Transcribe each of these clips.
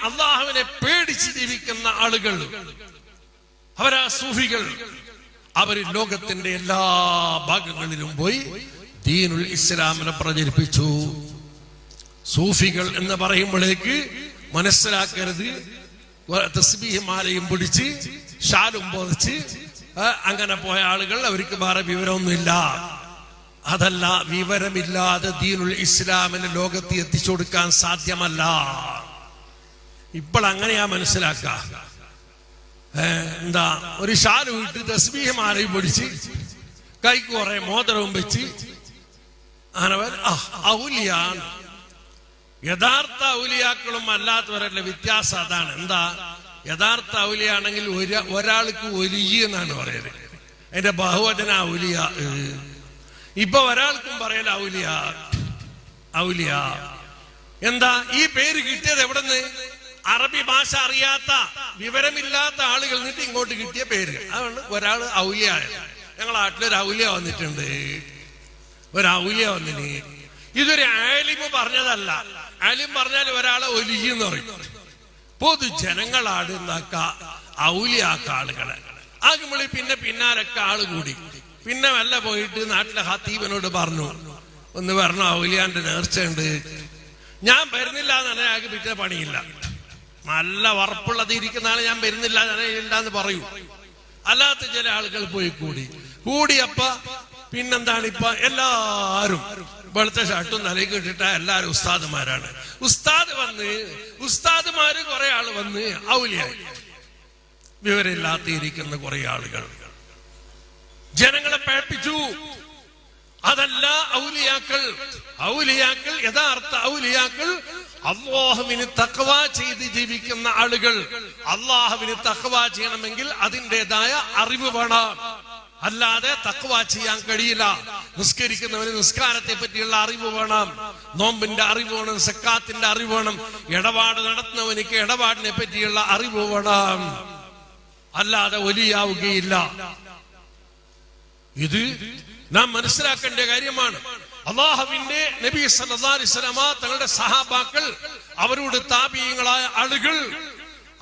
അള്ളാഹുവിനെ പേടിച്ച് ജീവിക്കുന്ന ആളുകൾ, അവരാ സൂഫികൾ. അവർ ലോകത്തിന്റെ എല്ലാ ഭാഗങ്ങളിലും പോയി ദീനുൽ ഇസ്ലാമിനെ പ്രചരിപ്പിച്ചു. സൂഫികൾ എന്ന് പറയുമ്പോഴേക്ക് മനസ്സിലാക്കരുത് തസ്ബീഹ് മാലയും പിടിച്ച് ഷാലും പൊതിച്ച് അങ്ങനെ പോയ ആളുകൾ, അവർക്ക് വേറെ വിവരമൊന്നുമില്ല. അതല്ല, വിവരമില്ലാതെ ദീനുൽ ഇസ്ലാമിന് ലോകത്ത് എത്തിച്ചു കൊടുക്കാൻ സാധ്യമല്ല. ഇപ്പോൾ അങ്ങനെയാ മനസ്സിലാക്ക. എന്താ, ഒരു ഷാല് വിട്ട് തസ്ബീഹ് മാലയും പിടിച്ച് കൈക്ക് കുറെ മോതിരവും വെച്ച് അവൻ ഔലിയാണ്. യഥാർത്ഥ ഔലിയാക്കളും അല്ലാത്തവരല്ല വ്യത്യാസം അതാണ്. എന്താ, യഥാർത്ഥ ഔലിയാണെങ്കിൽ ഒരാൾക്ക് ഒലിയ എന്നാണ് പറയുന്നത്. അതിന്റെ ബഹുവചന ഔലിയ. ഇപ്പൊ ഒരാൾക്കും പറയല ഔലിയ ഔലിയ. എന്താ ഈ പേര് കിട്ടിയത് എവിടെന്ന്? അറബി ഭാഷ അറിയാത്ത വിവരമില്ലാത്ത ആളുകൾ നിന്നിട്ട് ഇങ്ങോട്ട് കിട്ടിയ പേര്. അതുകൊണ്ട് ഒരാൾ ഔലിയ. ഞങ്ങളെ നാട്ടിലൊരു ഔലിയ വന്നിട്ടുണ്ട്, ഒരു ഔലിയ വന്നിന്. ഇതൊരു ആലിമ് പറഞ്ഞതല്ല. ആലിം പറഞ്ഞാൽ ഒരാളെ ഒലിയെന്ന് പറയും. പൊതുജനങ്ങളാട് എന്താക്ക ഔലിയാക്ക ആളുകളെ ആകുമ്പോൾ പിന്നെ പിന്നാലൊക്കെ ആള് കൂടി. പിന്നെ വല്ല പോയിട്ട് നാട്ടിലെ ഹത്തീബിനോട് പറഞ്ഞു, ഒന്ന് പറഞ്ഞു ഔലിയാന്റെ നേർച്ചയുണ്ട്, ഞാൻ വരുന്നില്ല എന്ന് പറഞ്ഞാൽ അയാൾക്ക് പിറ്റേ പണിയില്ല. നല്ല ഉറപ്പുള്ളത് ഇരിക്കുന്ന ആള് ഞാൻ വരുന്നില്ല എന്ന് പറയൂ. അല്ലാത്ത ചില ആളുകൾ പോയി കൂടിയപ്പ പിന്നെന്താണ്, ഇപ്പൊ എല്ലാരും വെളുത്ത ഷർട്ടും തലയ്ക്ക് ഇട്ടിട്ട് എല്ലാരും ഉസ്താദുമാരാണ്. ഉസ്താദുമാര് കുറെ ആള് വന്ന് ഔലിയായി. വിവരമില്ലാത്തിരിക്കുന്ന കുറെ ആളുകൾ ജനങ്ങളെ പേടിപ്പിച്ചു. അതല്ല ഔലിയാക്കൾ. യഥാർത്ഥ ഔലിയാക്കൾ അല്ലാഹുവിന് തഖ്വ ചെയ്ത് ജീവിക്കുന്ന ആളുകൾ. അല്ലാഹുവിന് തഖ്വ ചെയ്യണമെങ്കിൽ അതിൻ്റെതായ അറിവ് വേണം. അല്ലാതെ തഖ്വ ചെയ്യാൻ കഴിയില്ല. നിസ്കരിക്കുന്നവന് നിസ്കാരത്തെ പറ്റിയുള്ള അറിവ് വേണം, നോമ്പിന്റെ അറിവ് വേണം, സക്കാത്തിന്റെ അറിവ് വേണം, ഇടപാട് നടത്തുന്നവനിക്ക് ഇടപാടിനെ പറ്റിയുള്ള അറിവ് വേണം. അല്ലാതെ വലിയാവുകയില്ല. ഇത് നാം മനസ്സിലാക്കേണ്ട കാര്യമാണ്. അല്ലാഹുവിന്റെ നബി സല്ലല്ലാഹു അലൈഹി വസല്ലമ തങ്ങളുടെ സഹാബാക്കൾ, അവരോട് താബിഈങ്ങളായ ആളുകൾ,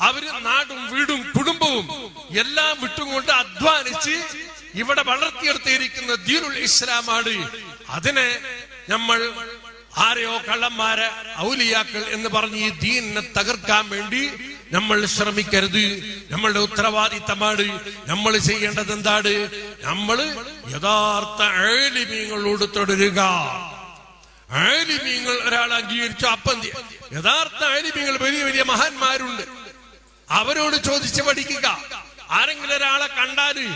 അവര് നാടും വീടും കുടുംബവും എല്ലാം വിട്ടുകൊണ്ട് അധ്വാനിച്ച് ഇവിടെ വളർത്തിയെടുത്തിരിക്കുന്ന ദീനുൽ ഇസ്ലാമാണ്. അതിനെ നമ്മൾ ആരെയോ കള്ളന്മാരെ ഔലിയാക്കൾ എന്ന് പറഞ്ഞ് ഈ ദീനിനെ തകർക്കാൻ വേണ്ടി നമ്മൾ ശ്രമിക്കരുത്. നമ്മളുടെ ഉത്തരവാദിത്തമാണ്. നമ്മൾ ചെയ്യേണ്ടത് എന്താണ്? നമ്മൾ യഥാർത്ഥ ആലിമീങ്ങളോട് തുടരുക. ആലിമീങ്ങൾ ഒരാൾ അംഗീകരിച്ചു, അപ്പം യഥാർത്ഥ ആലിമീങ്ങൾ വലിയ വലിയ മഹാന്മാരുണ്ട്, അവരോട് ചോദിച്ച് പഠിക്കുക. ആരെങ്കിലും ഒരാളെ കണ്ടാല്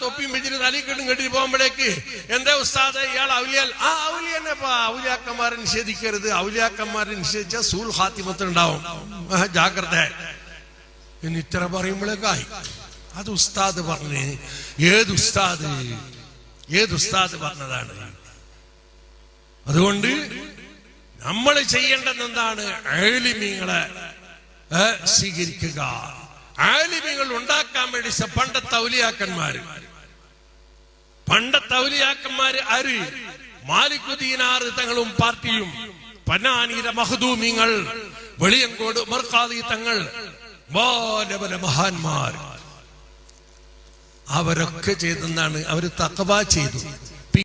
തൊപ്പിയും വെച്ചിട്ട് തലക്കെട്ടും കെട്ടി പോകുമ്പോഴേക്ക് എന്താ ഉസ്താദ് ഇയാൾ ഔലിയാൽ? ഔലിയന്നെ ഔലിയാക്കന്മാരെ നിഷേധിക്കരുത്. ഔലിയാക്കന്മാരെ നിഷേധിച്ചാൽ സൂൽ ഖാത്തിമത്ത് ഉണ്ടാവും, ജാഗ്രത എന്ന് ഇത്ര പറയുമ്പോഴേക്കായി. അത് ഉസ്താദ് പറഞ്ഞ്. ഏത് ഉസ്താദ് പറഞ്ഞതാണ്? അതുകൊണ്ട് നമ്മൾ ചെയ്യേണ്ടത് എന്താണ്? ആലിമീങ്ങളെ സ്വീകരിക്കുക. ആലിമീങ്ങൾ ഉണ്ടാക്കാൻ വേണ്ടി പണ്ടത്തെ ഔലിയാക്കന്മാര് ആര്? മാലിക്കുദ്ദീനാർ തങ്ങളും പാർട്ടിയും, പന്നാനീര മഖ്ദൂമിങ്ങൾ, വെളിയങ്കോട് ഉമർ ഖാദി തങ്ങൾ, പല മഹാന്മാർ, അവരൊക്കെ ചെയ്തെന്നാണ്? അവര് തഖ്വ ചെയ്തു.